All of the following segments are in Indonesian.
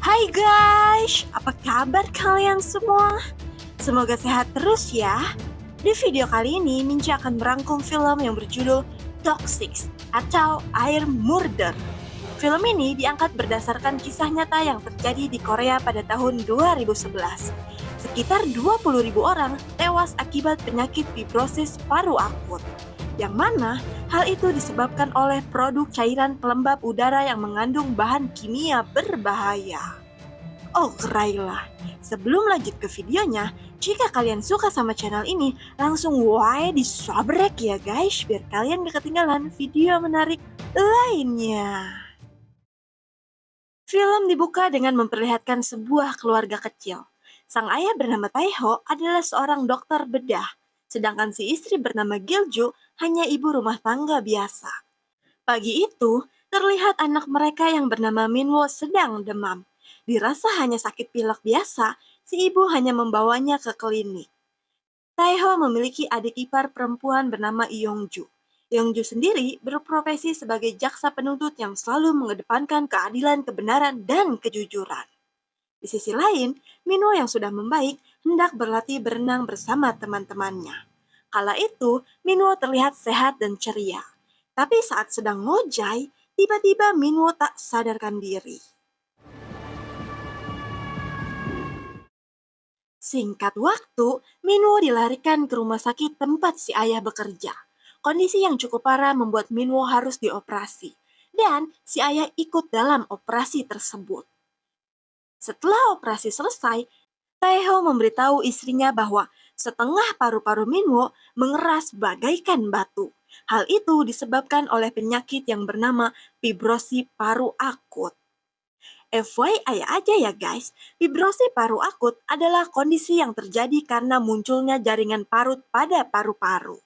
Hai guys, apa kabar kalian semua? Semoga sehat terus ya. Di video kali ini, Minci akan merangkum film yang berjudul Toxic atau Air Murder. Film ini diangkat berdasarkan kisah nyata yang terjadi di Korea pada tahun 2011. Sekitar 20.000 orang tewas akibat penyakit fibrosis paru akut. Yang mana hal itu disebabkan oleh produk cairan pelembab udara yang mengandung bahan kimia berbahaya. Oh, kerailah. Sebelum lanjut ke videonya, jika kalian suka sama channel ini, langsung wae disubrek ya guys, biar kalian gak ketinggalan video menarik lainnya. Film dibuka dengan memperlihatkan sebuah keluarga kecil. Sang ayah bernama Taeho adalah seorang dokter bedah, sedangkan si istri bernama Gilju hanya ibu rumah tangga biasa. Pagi itu, terlihat anak mereka yang bernama Minwo sedang demam. Dirasa hanya sakit pilek biasa, si ibu hanya membawanya ke klinik. Taeho memiliki adik ipar perempuan bernama Yongju. Yongju sendiri berprofesi sebagai jaksa penuntut yang selalu mengedepankan keadilan, kebenaran, dan kejujuran. Di sisi lain, Minwo yang sudah membaik hendak berlatih berenang bersama teman-temannya. Kala itu, Minwo terlihat sehat dan ceria. Tapi saat sedang ngojai, tiba-tiba Minwo tak sadarkan diri. Singkat waktu, Minwo dilarikan ke rumah sakit tempat si ayah bekerja. Kondisi yang cukup parah membuat Minwo harus dioperasi. Dan si ayah ikut dalam operasi tersebut. Setelah operasi selesai, Taeho memberitahu istrinya bahwa setengah paru-paru Minwo mengeras bagaikan batu. Hal itu disebabkan oleh penyakit yang bernama fibrosi paru akut. FYI aja ya guys, fibrosi paru akut adalah kondisi yang terjadi karena munculnya jaringan parut pada paru-paru.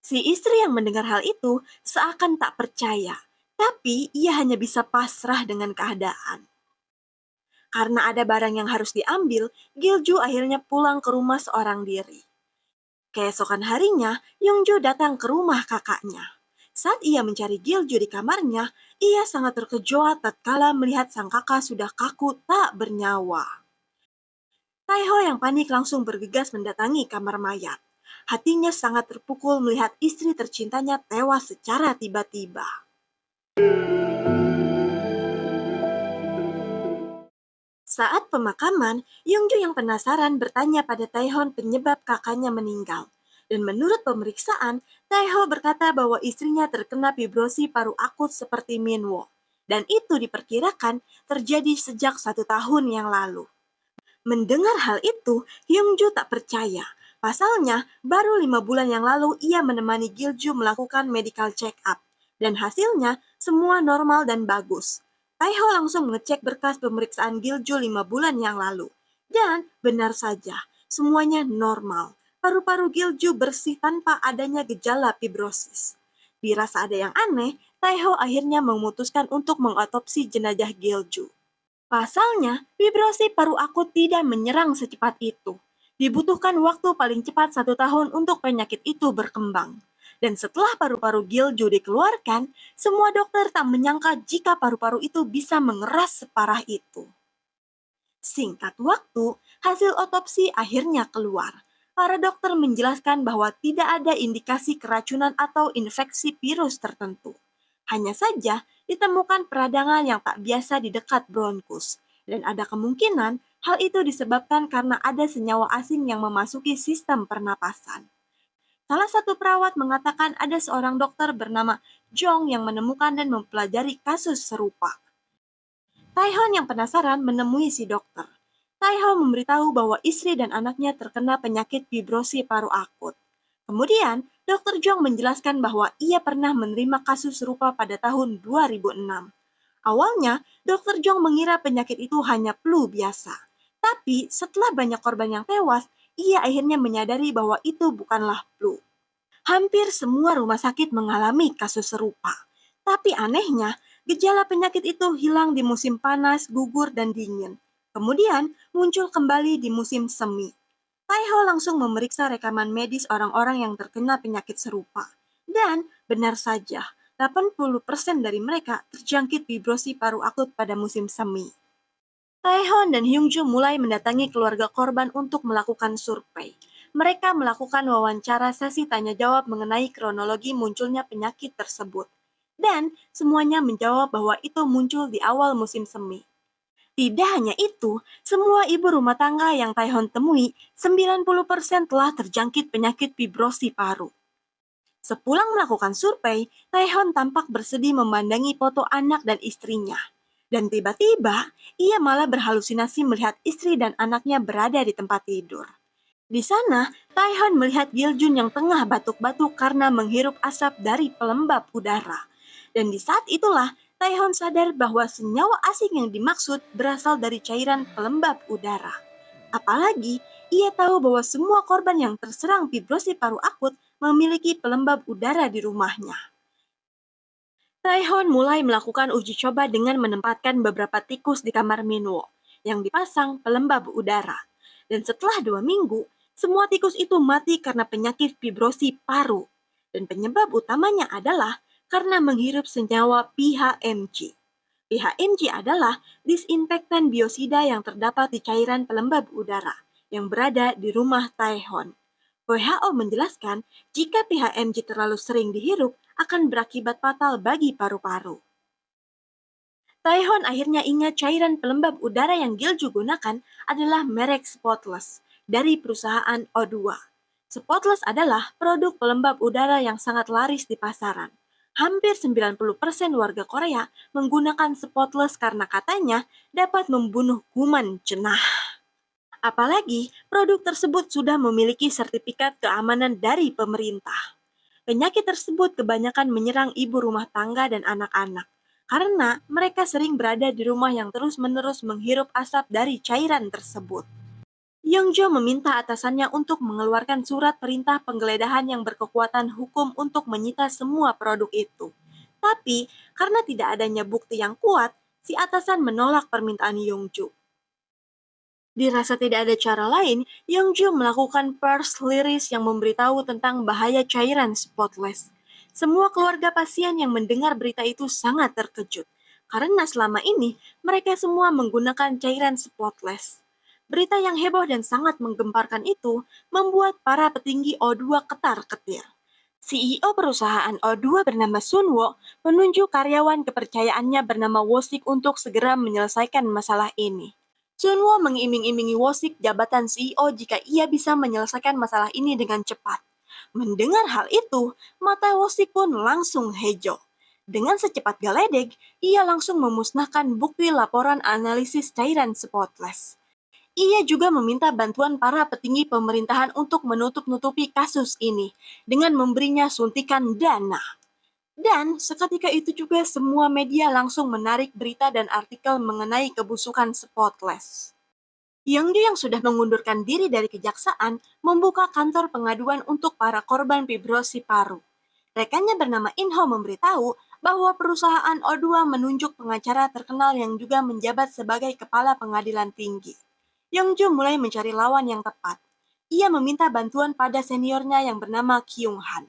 Si istri yang mendengar hal itu seakan tak percaya, tapi ia hanya bisa pasrah dengan keadaan. Karena ada barang yang harus diambil, Gilju akhirnya pulang ke rumah seorang diri. Keesokan harinya, Yongju datang ke rumah kakaknya. Saat ia mencari Gilju di kamarnya, ia sangat terkejut tatkala melihat sang kakak sudah kaku tak bernyawa. Taeho yang panik langsung bergegas mendatangi kamar mayat. Hatinya sangat terpukul melihat istri tercintanya tewas secara tiba-tiba. Saat pemakaman, Yongju yang penasaran bertanya pada Taehon penyebab kakaknya meninggal. Dan menurut pemeriksaan, Taeho berkata bahwa istrinya terkena fibrosi paru akut seperti Minwo. Dan itu diperkirakan terjadi sejak 1 tahun yang lalu. Mendengar hal itu, Yongju tak percaya. Pasalnya, baru 5 bulan yang lalu ia menemani Gilju melakukan medical check-up. Dan hasilnya, semua normal dan bagus. Taeho langsung mengecek berkas pemeriksaan Gilju 5 bulan yang lalu. Dan benar saja, semuanya normal. Paru-paru Gilju bersih tanpa adanya gejala fibrosis. Dirasa ada yang aneh, Taeho akhirnya memutuskan untuk mengotopsi jenazah Gilju. Pasalnya, fibrosi paru akut tidak menyerang secepat itu. Dibutuhkan waktu paling cepat 1 tahun untuk penyakit itu berkembang. Dan setelah paru-paru Gilju dikeluarkan, semua dokter tak menyangka jika paru-paru itu bisa mengeras separah itu. Singkat waktu, hasil otopsi akhirnya keluar. Para dokter menjelaskan bahwa tidak ada indikasi keracunan atau infeksi virus tertentu. Hanya saja ditemukan peradangan yang tak biasa di dekat bronkus. Dan ada kemungkinan hal itu disebabkan karena ada senyawa asing yang memasuki sistem pernapasan. Salah satu perawat mengatakan ada seorang dokter bernama Jong yang menemukan dan mempelajari kasus serupa. Taeho yang penasaran menemui si dokter. Taeho memberitahu bahwa istri dan anaknya terkena penyakit fibrosi paru akut. Kemudian, Dr. Jong menjelaskan bahwa ia pernah menerima kasus serupa pada tahun 2006. Awalnya, Dr. Jong mengira penyakit itu hanya flu biasa. Tapi setelah banyak korban yang tewas, ia akhirnya menyadari bahwa itu bukanlah flu. Hampir semua rumah sakit mengalami kasus serupa. Tapi anehnya, gejala penyakit itu hilang di musim panas, gugur, dan dingin. Kemudian muncul kembali di musim semi. Taeho langsung memeriksa rekaman medis orang-orang yang terkena penyakit serupa. Dan benar saja, 80% dari mereka terjangkit fibrosi paru akut pada musim semi. Taehoon dan Hyungju mulai mendatangi keluarga korban untuk melakukan survei. Mereka melakukan wawancara sesi tanya jawab mengenai kronologi munculnya penyakit tersebut. Dan semuanya menjawab bahwa itu muncul di awal musim semi. Tidak hanya itu, semua ibu rumah tangga yang Taehoon temui, 90% telah terjangkit penyakit fibrosi paru. Sepulang melakukan survei, Taehoon tampak bersedih memandangi foto anak dan istrinya. Dan tiba-tiba, ia malah berhalusinasi melihat istri dan anaknya berada di tempat tidur. Di sana, Taehoon melihat Giljun yang tengah batuk-batuk karena menghirup asap dari pelembab udara. Dan di saat itulah, Taehoon sadar bahwa senyawa asing yang dimaksud berasal dari cairan pelembab udara. Apalagi, ia tahu bahwa semua korban yang terserang fibrosi paru akut memiliki pelembab udara di rumahnya. Taehoon mulai melakukan uji coba dengan menempatkan beberapa tikus di kamar Minwo yang dipasang pelembab udara. Dan setelah 2 minggu, semua tikus itu mati karena penyakit fibrosi paru. Dan penyebab utamanya adalah karena menghirup senyawa PHMG. PHMG adalah disinfektan biosida yang terdapat di cairan pelembab udara yang berada di rumah Taehoon. WHO menjelaskan jika PHMG terlalu sering dihirup akan berakibat fatal bagi paru-paru. Taehoon akhirnya ingat cairan pelembab udara yang Gilju gunakan adalah merek Spotless dari perusahaan O2. Spotless adalah produk pelembab udara yang sangat laris di pasaran. Hampir 90% warga Korea menggunakan Spotless karena katanya dapat membunuh kuman jenah. Apalagi produk tersebut sudah memiliki sertifikat keamanan dari pemerintah. Penyakit tersebut kebanyakan menyerang ibu rumah tangga dan anak-anak, karena mereka sering berada di rumah yang terus-menerus menghirup asap dari cairan tersebut. Yeongjo meminta atasannya untuk mengeluarkan surat perintah penggeledahan yang berkekuatan hukum untuk menyita semua produk itu. Tapi, karena tidak adanya bukti yang kuat, si atasan menolak permintaan Yeongjo. Dirasa tidak ada cara lain, Yeongju melakukan press release yang memberitahu tentang bahaya cairan Spotless. Semua keluarga pasien yang mendengar berita itu sangat terkejut, karena selama ini mereka semua menggunakan cairan Spotless. Berita yang heboh dan sangat menggemparkan itu membuat para petinggi O2 ketar-ketir. CEO perusahaan O2 bernama Sunwo menunjuk karyawan kepercayaannya bernama Wosik untuk segera menyelesaikan masalah ini. Sunwo mengiming-imingi Wosik jabatan CEO jika ia bisa menyelesaikan masalah ini dengan cepat. Mendengar hal itu, mata Wosik pun langsung hijau. Dengan secepat galedeg, ia langsung memusnahkan bukti laporan analisis cairan Spotless. Ia juga meminta bantuan para petinggi pemerintahan untuk menutup-nutupi kasus ini dengan memberinya suntikan dana. Dan seketika itu juga semua media langsung menarik berita dan artikel mengenai kebusukan Spotless. Yeongju yang sudah mengundurkan diri dari kejaksaan membuka kantor pengaduan untuk para korban fibrosi paru. Rekannya bernama Inho memberitahu bahwa perusahaan O2 menunjuk pengacara terkenal yang juga menjabat sebagai kepala pengadilan tinggi. Yeongju mulai mencari lawan yang tepat. Ia meminta bantuan pada seniornya yang bernama Kyung Han.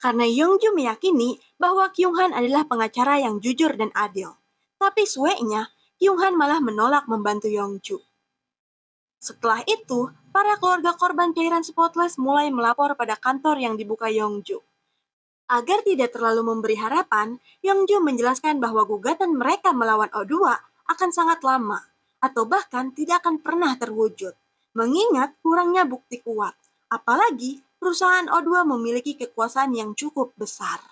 Karena Yeongju meyakini bahwa Kyung Han adalah pengacara yang jujur dan adil. Tapi sueknya, Kyung Han malah menolak membantu Yeongju. Setelah itu, para keluarga korban cairan Spotless mulai melapor pada kantor yang dibuka Yeongju. Agar tidak terlalu memberi harapan, Yeongju menjelaskan bahwa gugatan mereka melawan O2 akan sangat lama, atau bahkan tidak akan pernah terwujud, mengingat kurangnya bukti kuat. Apalagi, perusahaan O2 memiliki kekuasaan yang cukup besar.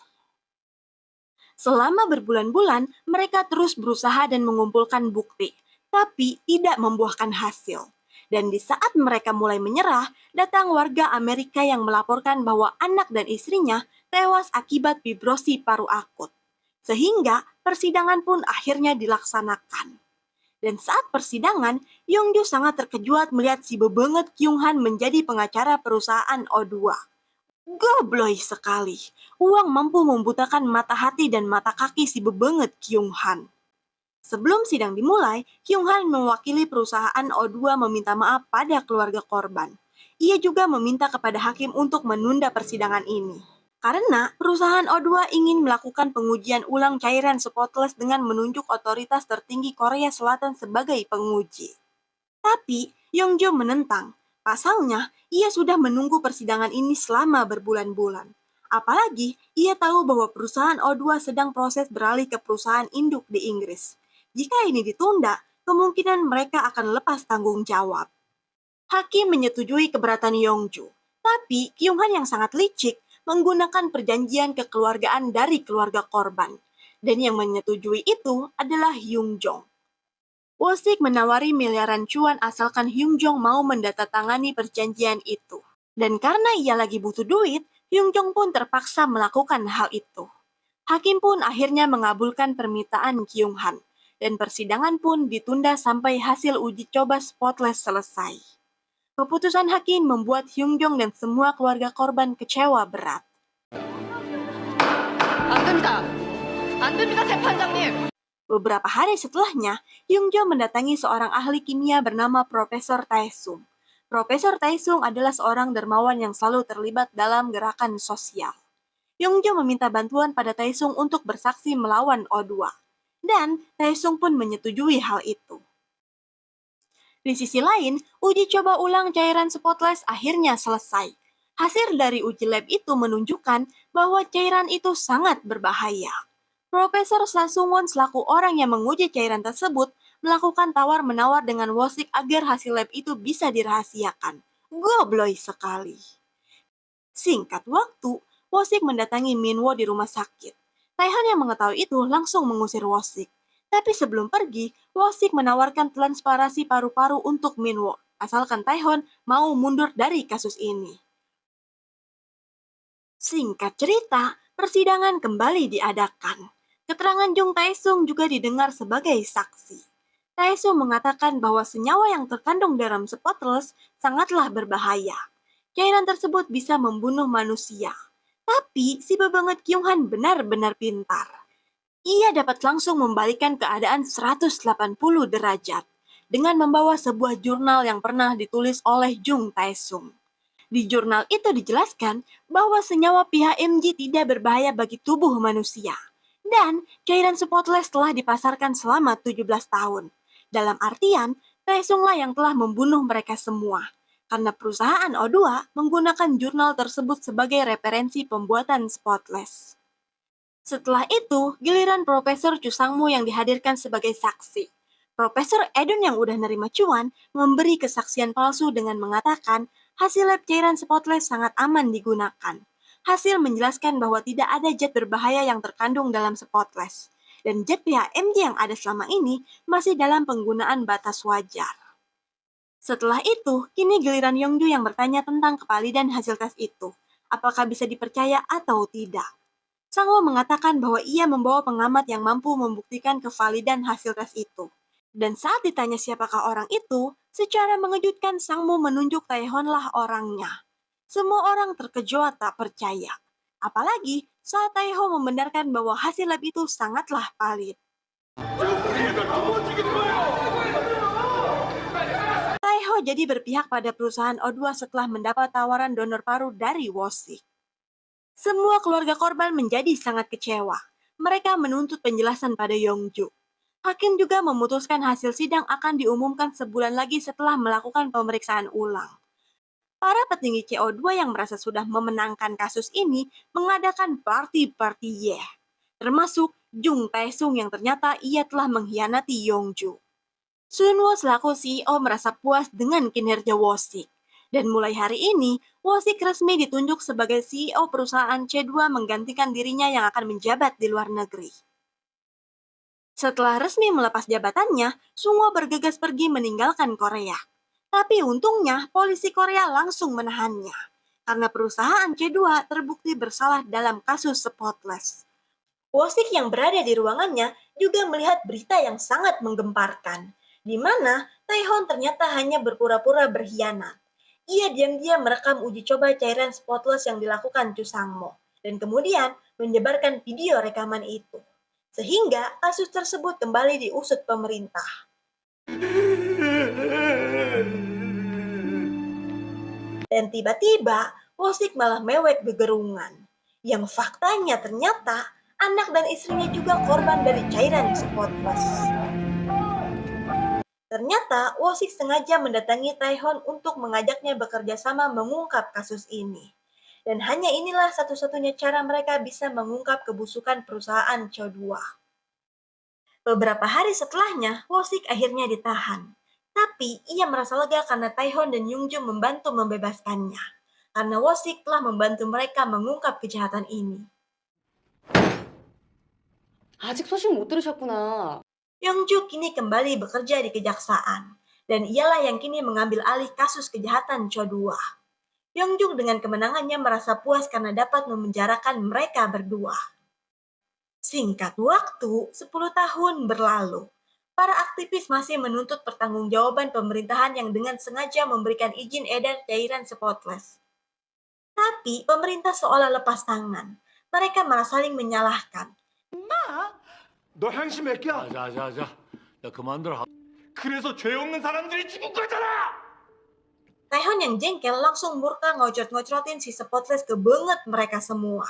Selama berbulan-bulan, mereka terus berusaha dan mengumpulkan bukti, tapi tidak membuahkan hasil. Dan di saat mereka mulai menyerah, datang warga Amerika yang melaporkan bahwa anak dan istrinya tewas akibat fibrosi paru akut. Sehingga persidangan pun akhirnya dilaksanakan. Dan saat persidangan, Yeongju sangat terkejut melihat si bebenget Kyung Han menjadi pengacara perusahaan O2. Gobloy sekali, uang mampu membutakan mata hati dan mata kaki si bebenget Kyung Han. Sebelum sidang dimulai, Kyung Han mewakili perusahaan O2 meminta maaf pada keluarga korban. Ia juga meminta kepada hakim untuk menunda persidangan ini. Karena perusahaan O2 ingin melakukan pengujian ulang cairan spotless dengan menunjuk otoritas tertinggi Korea Selatan sebagai penguji. Tapi Yongjo menentang. Pasalnya, ia sudah menunggu persidangan ini selama berbulan-bulan. Apalagi, ia tahu bahwa perusahaan O2 sedang proses beralih ke perusahaan induk di Inggris. Jika ini ditunda, kemungkinan mereka akan lepas tanggung jawab. Hakim menyetujui keberatan Yongju, tapi Kyung-han yang sangat licik menggunakan perjanjian kekeluargaan dari keluarga korban. Dan yang menyetujui itu adalah Hyung-jong. Wosik menawari miliaran cuan asalkan Hyung-jong mau mendatangani perjanjian itu. Dan karena ia lagi butuh duit, Hyung-jong pun terpaksa melakukan hal itu. Hakim pun akhirnya mengabulkan permintaan Kyung-han, dan persidangan pun ditunda sampai hasil uji coba spotless selesai. Keputusan hakim membuat Hyung-jong dan semua keluarga korban kecewa berat. 안 됩니다. 안 됩니다, 재판장님. Beberapa hari setelahnya, Hyung-jo mendatangi seorang ahli kimia bernama Profesor Taesung. Profesor Taesung adalah seorang dermawan yang selalu terlibat dalam gerakan sosial. Hyung-jo meminta bantuan pada Taesung untuk bersaksi melawan O2. Dan Taesung pun menyetujui hal itu. Di sisi lain, uji coba ulang cairan spotless akhirnya selesai. Hasil dari uji lab itu menunjukkan bahwa cairan itu sangat berbahaya. Profesor Sasungwon selaku orang yang menguji cairan tersebut melakukan tawar-menawar dengan Wosik agar hasil lab itu bisa dirahasiakan. Gobloy sekali. Singkat waktu, Wosik mendatangi Minwo di rumah sakit. Taehan yang mengetahui itu langsung mengusir Wosik. Tapi sebelum pergi, Wosik menawarkan transparasi paru-paru untuk Minwo, asalkan Taehan mau mundur dari kasus ini. Singkat cerita, persidangan kembali diadakan. Keterangan Jung Taesung juga didengar sebagai saksi. Taesung mengatakan bahwa senyawa yang terkandung dalam spotless sangatlah berbahaya. Cairan tersebut bisa membunuh manusia. Tapi si babanget Kyung-han benar-benar pintar. Ia dapat langsung membalikan keadaan 180 derajat dengan membawa sebuah jurnal yang pernah ditulis oleh Jung Taesung. Di jurnal itu dijelaskan bahwa senyawa PHMG tidak berbahaya bagi tubuh manusia. Dan cairan spotless telah dipasarkan selama 17 tahun. Dalam artian, Taesunglah yang telah membunuh mereka semua. Karena perusahaan O2 menggunakan jurnal tersebut sebagai referensi pembuatan spotless. Setelah itu, giliran Profesor Chu Sang-mu yang dihadirkan sebagai saksi. Profesor Edun yang udah nerima cuan memberi kesaksian palsu dengan mengatakan hasil lab cairan spotless sangat aman digunakan. Hasil menjelaskan bahwa tidak ada zat berbahaya yang terkandung dalam spotless. Dan zat PHMG yang ada selama ini masih dalam penggunaan batas wajar. Setelah itu, kini giliran Yongju yang bertanya tentang kevalidan hasil tes itu. Apakah bisa dipercaya atau tidak? Sangwo mengatakan bahwa ia membawa pengamat yang mampu membuktikan kevalidan hasil tes itu. Dan saat ditanya siapakah orang itu, secara mengejutkan Sangmo menunjuk Taehonlah orangnya. Semua orang terkejut tak percaya. Apalagi saat Taeho membenarkan bahwa hasil lab itu sangatlah valid. Taeho jadi berpihak pada perusahaan O2 setelah mendapat tawaran donor paru dari Wosik. Semua keluarga korban menjadi sangat kecewa. Mereka menuntut penjelasan pada Yongju. Hakim juga memutuskan hasil sidang akan diumumkan sebulan lagi setelah melakukan pemeriksaan ulang. Para petinggi CO2 yang merasa sudah memenangkan kasus ini mengadakan party-party termasuk Jung Taesung yang ternyata ia telah mengkhianati Yongju. Sunwo selaku CEO merasa puas dengan kinerja Wosik. Dan mulai hari ini, Wosik resmi ditunjuk sebagai CEO perusahaan C2 menggantikan dirinya yang akan menjabat di luar negeri. Setelah resmi melepas jabatannya, Sunwo bergegas pergi meninggalkan Korea. Tapi untungnya, polisi Korea langsung menahannya. Karena perusahaan C2 terbukti bersalah dalam kasus spotless. Wosik yang berada di ruangannya juga melihat berita yang sangat menggemparkan, di mana Taehon ternyata hanya berpura-pura berkhianat. Ia diam-diam merekam uji coba cairan spotless yang dilakukan Chu Sang-mo, dan kemudian menyebarkan video rekaman itu. Sehingga kasus tersebut kembali diusut pemerintah. Dan tiba-tiba, Wosik malah mewek begerungan. Yang faktanya ternyata anak dan istrinya juga korban dari cairan Spotless. Ternyata Wosik sengaja mendatangi Taehoon untuk mengajaknya bekerja sama mengungkap kasus ini. Dan hanya inilah satu-satunya cara mereka bisa mengungkap kebusukan perusahaan Cho2. Beberapa hari setelahnya, Wosik akhirnya ditahan. Tapi ia merasa lega karena Taehoon dan Yoongjung membantu membebaskannya. Karena Wosik telah membantu mereka mengungkap kejahatan ini. 아직 소식 못 들으셨구나. Yoongjung kini kembali bekerja di kejaksaan. Dan ialah yang kini mengambil alih kasus kejahatan Cho2. Yoongjung dengan kemenangannya merasa puas karena dapat memenjarakan mereka berdua. Singkat waktu, 10 tahun berlalu. Para aktivis masih menuntut pertanggungjawaban pemerintahan yang dengan sengaja memberikan izin edar cairan Spotless. Tapi pemerintah seolah lepas tangan. Mereka malah saling menyalahkan. 너 향신 몇 개야? 자자자, 야 그만들. 그래서 죄 없는 사람들이 죽은 거잖아! Taehoon yang jengkel langsung murka ngocot-ngocotin si Spotless ke banget mereka semua.